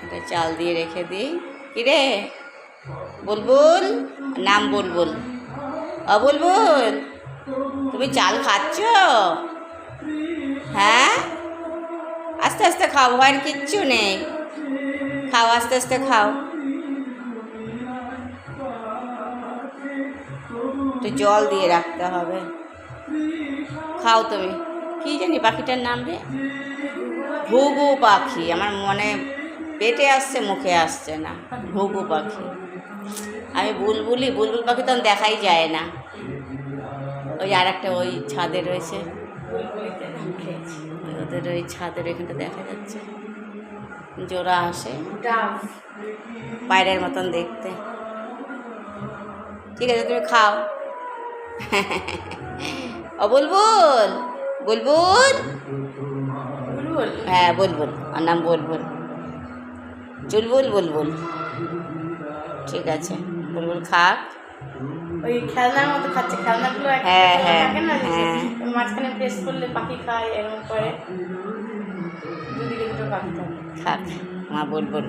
এটা চাল দিয়ে রেখে দিই। কিরে বুলবুল, নাম বুলবুল। বুলবুল, তুমি চাল খাচ্ছ? হ্যাঁ, আস্তে আস্তে খাও, ভয়ের কিচ্ছু নেই। খাও, আস্তে আস্তে খাও। একটু জল দিয়ে রাখতে হবে। খাও তুমি। কী জানি পাখিটার নাম রে? ঘুঘু পাখি। আমার মনে পেটে আসছে, মুখে আসছে না। ঘুঘু পাখি। আমি বুলবুল পাখি তো দেখাই যায় না। ওই আর একটা ওই ছাদে রয়েছে, ওদের ওই ছাদের এখানটা দেখা যাচ্ছে। জোড়া আসে, পায়রার মতন দেখতে। ঠিক আছে, তুমি খাও। বুলবুল, বুলবুল, হ্যাঁ বুলবুল, আর নাম বুলবুল। চুলবুল বুলবুল। ঠিক আছে, বুলবুল খাক। ওই খেলনার মতো খাচ্ছে, খেলনাগুলো হ্যাঁ হ্যাঁ হ্যাঁ, মাঝখানে প্রেস করলে পাখি খায়, এরকম করে দুদিকে দুটো পাখি থাকে। খাক আমার বুলবুল।